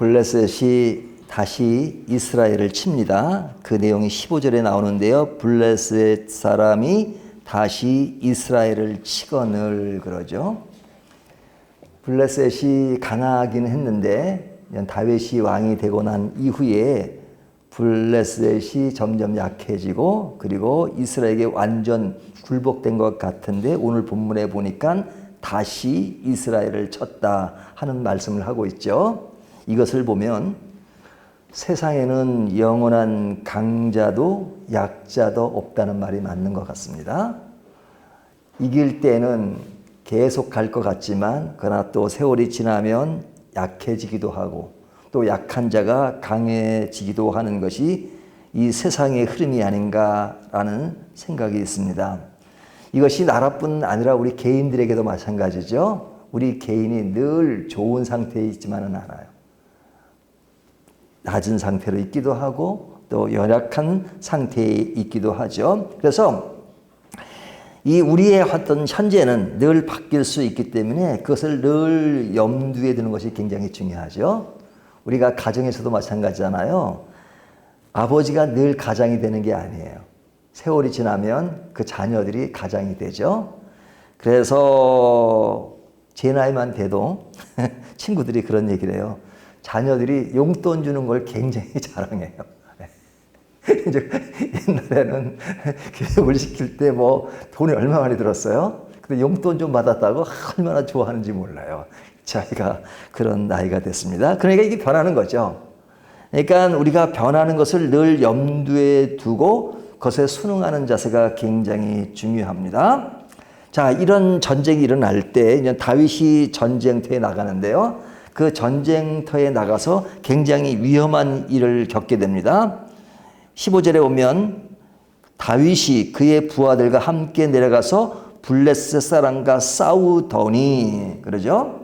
블레셋이 다시 이스라엘을 칩니다. 그 내용이 15절에 나오는데요. 블레셋 사람이 다시 이스라엘을 치거늘 그러죠. 블레셋이 강하긴 했는데 다윗이 왕이 되고 난 이후에 블레셋이 점점 약해지고 그리고 이스라엘에게 완전 굴복된 것 같은데 오늘 본문에 보니까 다시 이스라엘을 쳤다 하는 말씀을 하고 있죠. 이것을 보면 세상에는 영원한 강자도 약자도 없다는 말이 맞는 것 같습니다. 이길 때는 계속 갈 것 같지만 그러나 또 세월이 지나면 약해지기도 하고 또 약한 자가 강해지기도 하는 것이 이 세상의 흐름이 아닌가라는 생각이 있습니다. 이것이 나라뿐 아니라 우리 개인들에게도 마찬가지죠. 우리 개인이 늘 좋은 상태에 있지만은 않아요. 낮은 상태로 있기도 하고 또 연약한 상태에 있기도 하죠. 그래서 이 우리의 어떤 현재는 늘 바뀔 수 있기 때문에 그것을 늘 염두에 두는 것이 굉장히 중요하죠. 우리가 가정에서도 마찬가지잖아요. 아버지가 늘 가장이 되는 게 아니에요. 세월이 지나면 그 자녀들이 가장이 되죠. 그래서 제 나이만 돼도 친구들이 그런 얘기를 해요. 자녀들이 용돈 주는 걸 굉장히 자랑해요. 이제 옛날에는 교육을 시킬 때 뭐 돈이 얼마 많이 들었어요. 근데 용돈 좀 받았다고 얼마나 좋아하는지 몰라요. 자기가 그런 나이가 됐습니다. 그러니까 이게 변하는 거죠. 그러니까 우리가 변하는 것을 늘 염두에 두고 그것에 순응하는 자세가 굉장히 중요합니다. 자, 이런 전쟁이 일어날 때 이제 다윗이 전쟁터에 나가는데요. 그 전쟁터에 나가서 굉장히 위험한 일을 겪게 됩니다. 15절에 보면 다윗이 그의 부하들과 함께 내려가서 블레셋 사람과 싸우더니 그러죠.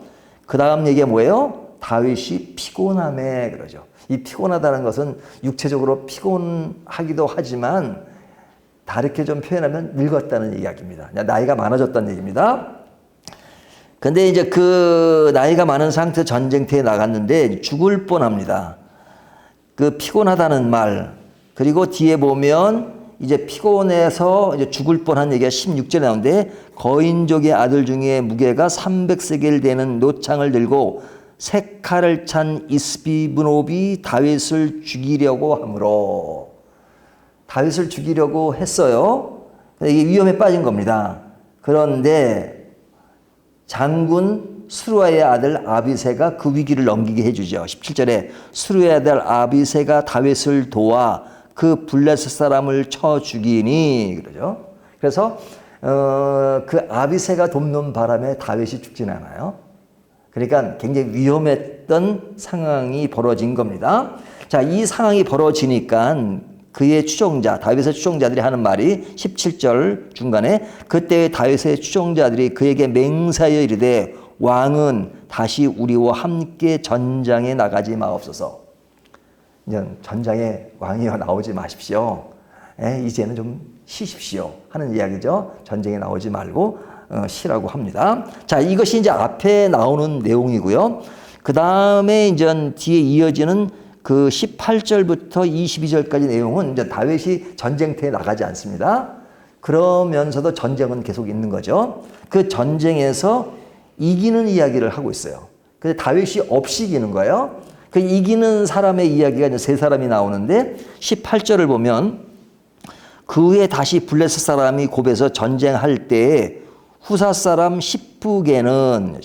그 다음 얘기가 뭐예요? 다윗이 피곤함에 그러죠. 이 피곤하다는 것은 육체적으로 피곤하기도 하지만 다르게 좀 표현하면 늙었다는 이야기입니다. 나이가 많아졌다는 얘기입니다. 근데 이제 그 나이가 많은 상태 전쟁터에 나갔는데 죽을 뻔합니다. 그 피곤하다는 말 그리고 뒤에 보면 이제 피곤해서 이제 죽을 뻔한 얘기가 16절에 나오는데 거인족의 아들 중에 무게가 300세겔 되는 노창을 들고 세 칼을 찬 이스비브노비 다윗을 죽이려고 하므로 다윗을 죽이려고 했어요. 이게 위험에 빠진 겁니다. 그런데 장군 수루아의 아들 아비새가 그 위기를 넘기게 해주죠. 17절에 수루아의 아들 아비새가 다윗을 도와 그 블레셋 사람을 쳐 죽이니 그러죠. 그래서 그 아비새가 돕는 바람에 다윗이 죽진 않아요. 그러니까 굉장히 위험했던 상황이 벌어진 겁니다. 자, 이 상황이 벌어지니까 그의 추종자, 다윗의 추종자들이 하는 말이 17절 중간에 그때 다윗의 추종자들이 그에게 맹세하여 이르되 왕은 다시 우리와 함께 전장에 나가지 마옵소서. 이제 전장에 왕이여 나오지 마십시오. 이제는 좀 쉬십시오 하는 이야기죠. 전쟁에 나오지 말고 쉬라고 합니다. 자, 이것이 이제 앞에 나오는 내용이고요. 그 다음에 이제 뒤에 이어지는 그 18절부터 22절까지 내용은 이제 다윗이 전쟁터에 나가지 않습니다. 그러면서도 전쟁은 계속 있는 거죠. 그 전쟁에서 이기는 이야기를 하고 있어요. 근데 다윗이 없이 이기는 거예요. 그 이기는 사람의 이야기가 이제 세 사람이 나오는데 18절을 보면 그 후에 다시 블레셋 사람이 곱에서 전쟁할 때에 후사 사람 시프게라는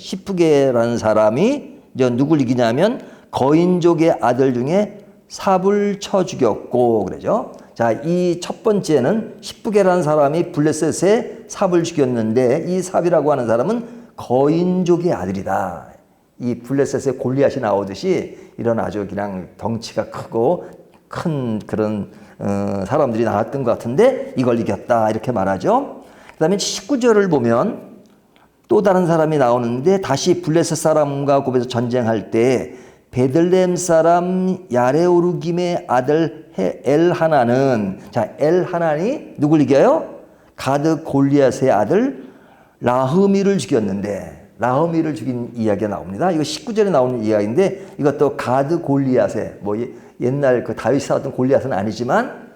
사람이 이제 누굴 이기냐면 거인족의 아들 중에 삽을 쳐 죽였고 그러죠. 자, 이 첫 번째는 시프게라는 사람이 블레셋에 삽을 죽였는데 이 삽이라고 하는 사람은 거인족의 아들이다. 이 블레셋에 골리앗이 나오듯이 이런 아주 그냥 덩치가 크고 큰 그런 사람들이 나왔던 것 같은데 이걸 이겼다 이렇게 말하죠. 그 다음에 19절을 보면 또 다른 사람이 나오는데 다시 블레셋 사람과 곱에서 전쟁할 때 베들레헴 사람 야레오르김의 아들 엘하나는 자 엘하나니 누굴 이겨요? 가드 골리앗의 아들 라흐미를 죽였는데 라흐미를 죽인 이야기가 나옵니다. 이거 19절에 나오는 이야기인데 이것도 가드 골리앗의 뭐 옛날 그 다윗이 싸웠던 골리앗은 아니지만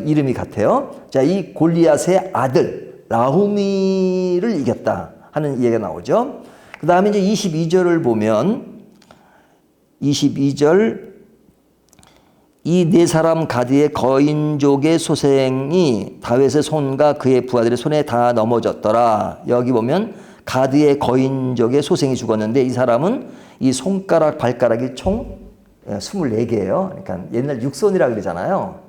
이름이 같아요. 자, 이 골리앗의 아들 라흐미를 이겼다 하는 이야기가 나오죠. 그 다음에 이제 22절을 보면 22절 이 네 사람 가드의 거인족의 소생이 다윗의 손과 그의 부하들의 손에 다 넘어졌더라. 여기 보면 가드의 거인족의 소생이 죽었는데 이 사람은 이 손가락 발가락이 총 24개예요. 그러니까 옛날 육손이라 그러잖아요.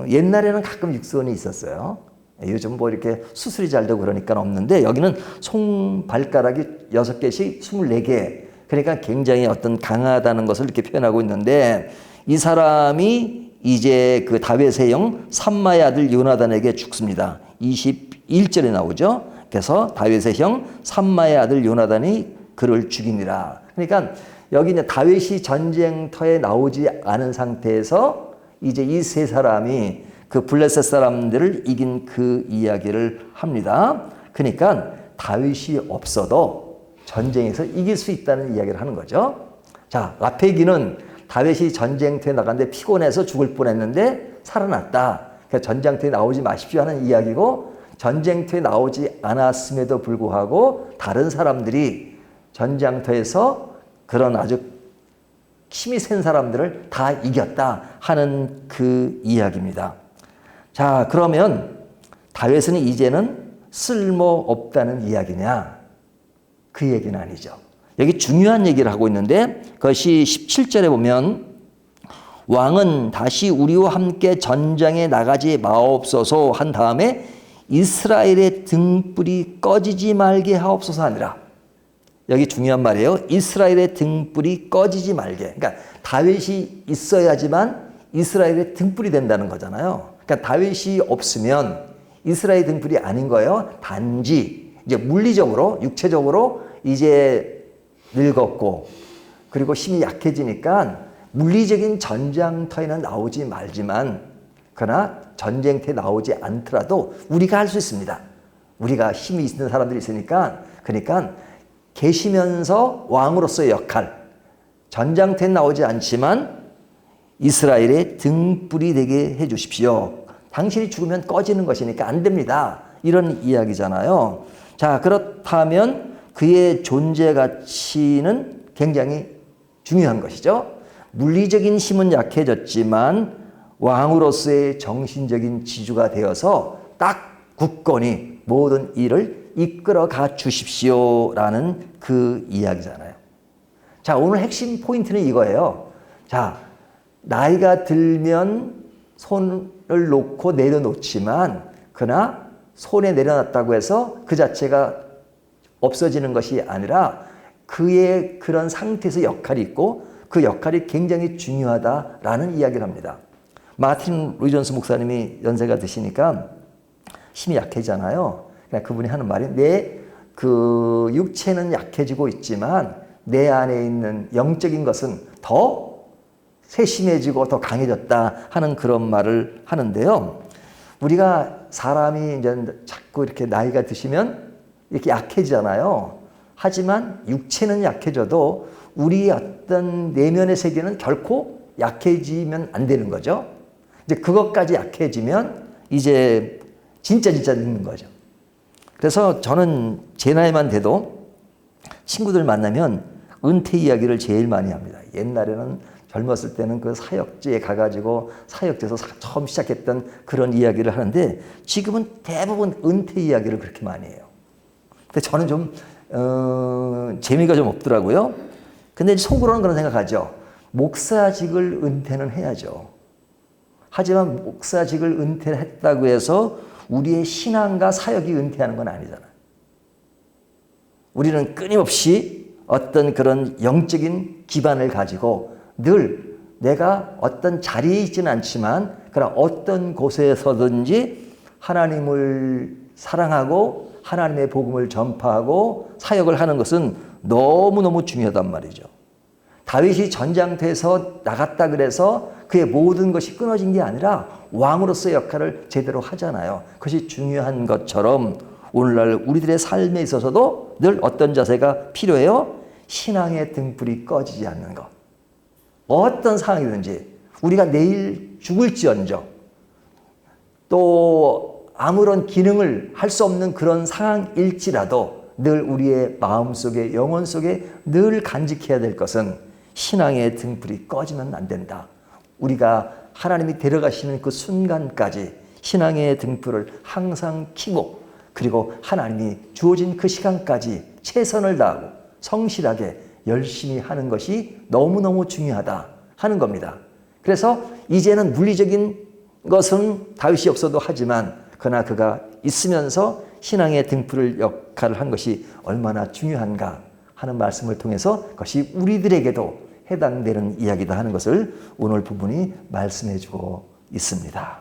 옛날에는 가끔 육손이 있었어요. 요즘 뭐 이렇게 수술이 잘 되고 그러니까 없는데 여기는 손 발가락이 6개씩 24개. 그러니까 굉장히 어떤 강하다는 것을 이렇게 표현하고 있는데 이 사람이 이제 그 다윗의 형 삼마의 아들 요나단에게 죽습니다. 21절에 나오죠. 그래서 다윗의 형 삼마의 아들 요나단이 그를 죽이니라. 그러니까 여기 이제 다윗이 전쟁터에 나오지 않은 상태에서 이제 이 세 사람이 그 블레셋 사람들을 이긴 그 이야기를 합니다. 그러니까 다윗이 없어도 전쟁에서 이길 수 있다는 이야기를 하는 거죠. 자, 라페기는 다윗이 전쟁터에 나갔는데 피곤해서 죽을 뻔했는데 살아났다. 그러니까 전쟁터에 나오지 마십시오 하는 이야기고 전쟁터에 나오지 않았음에도 불구하고 다른 사람들이 전쟁터에서 그런 아주 힘이 센 사람들을 다 이겼다 하는 그 이야기입니다. 자, 그러면 다윗은 이제는 쓸모없다는 이야기냐? 그 얘기는 아니죠. 여기 중요한 얘기를 하고 있는데 그것이 17절에 보면 왕은 다시 우리와 함께 전장에 나가지 마옵소서 한 다음에 이스라엘의 등불이 꺼지지 말게 하옵소서 하니라. 여기 중요한 말이에요. 이스라엘의 등불이 꺼지지 말게. 그러니까 다윗이 있어야지만 이스라엘의 등불이 된다는 거잖아요. 그러니까 다윗이 없으면 이스라엘 등불이 아닌 거예요. 단지 이제 물리적으로 육체적으로 이제 늙었고 그리고 힘이 약해지니까 물리적인 전장터에는 나오지 말지만 그러나 전쟁터에 나오지 않더라도 우리가 할 수 있습니다. 우리가 힘이 있는 사람들이 있으니까 그러니까 계시면서 왕으로서의 역할 전장터에 나오지 않지만 이스라엘의 등불이 되게 해 주십시오. 당신이 죽으면 꺼지는 것이니까 안 됩니다. 이런 이야기잖아요. 자, 그렇다면 그의 존재 가치는 굉장히 중요한 것이죠. 물리적인 힘은 약해졌지만 왕으로서의 정신적인 지주가 되어서 딱 굳건히 모든 일을 이끌어가 주십시오라는 그 이야기잖아요. 자, 오늘 핵심 포인트는 이거예요. 자, 나이가 들면 손을 놓고 내려놓지만 그러나 손에 내려놨다고 해서 그 자체가 없어지는 것이 아니라 그의 그런 상태에서 역할이 있고 그 역할이 굉장히 중요하다라는 이야기를 합니다. 마틴 루이 존스 목사님이 연세가 드시니까 힘이 약해지잖아요. 그러니까 그분이 하는 말이 내 그 육체는 약해지고 있지만 내 안에 있는 영적인 것은 더 세심해지고 더 강해졌다 하는 그런 말을 하는데요. 우리가 사람이 이제 자꾸 이렇게 나이가 드시면 이렇게 약해지잖아요. 하지만 육체는 약해져도 우리 어떤 내면의 세계는 결코 약해지면 안 되는 거죠. 이제 그것까지 약해지면 이제 진짜 늙는 거죠. 그래서 저는 제 나이만 돼도 친구들 만나면 은퇴 이야기를 제일 많이 합니다. 옛날에는 젊었을 때는 그 사역지에 가가지고 사역지에서 처음 시작했던 그런 이야기를 하는데 지금은 대부분 은퇴 이야기를 그렇게 많이 해요. 근데 저는 좀 재미가 좀 없더라고요. 근데 속으로는 그런 생각하죠. 목사직을 은퇴는 해야죠. 하지만 목사직을 은퇴했다고 해서 우리의 신앙과 사역이 은퇴하는 건 아니잖아요. 우리는 끊임없이 어떤 그런 영적인 기반을 가지고 늘 내가 어떤 자리에 있지는 않지만 그러나 어떤 곳에서든지 하나님을 사랑하고 하나님의 복음을 전파하고 사역을 하는 것은 너무너무 중요하단 말이죠. 다윗이 전장터에서 나갔다 그래서 그의 모든 것이 끊어진 게 아니라 왕으로서의 역할을 제대로 하잖아요. 그것이 중요한 것처럼 오늘날 우리들의 삶에 있어서도 늘 어떤 자세가 필요해요? 신앙의 등불이 꺼지지 않는 것. 어떤 상황이든지 우리가 내일 죽을지언정 또 아무런 기능을 할 수 없는 그런 상황일지라도 늘 우리의 마음속에 영혼 속에 늘 간직해야 될 것은 신앙의 등불이 꺼지면 안 된다. 우리가 하나님이 데려가시는 그 순간까지 신앙의 등불을 항상 켜고 그리고 하나님이 주어진 그 시간까지 최선을 다하고 성실하게 열심히 하는 것이 너무너무 중요하다 하는 겁니다. 그래서 이제는 물리적인 것은 다윗이 없어도 하지만 그러나 그가 있으면서 신앙의 등불을 역할을 한 것이 얼마나 중요한가 하는 말씀을 통해서 그것이 우리들에게도 해당되는 이야기다 하는 것을 오늘 부분이 말씀해 주고 있습니다.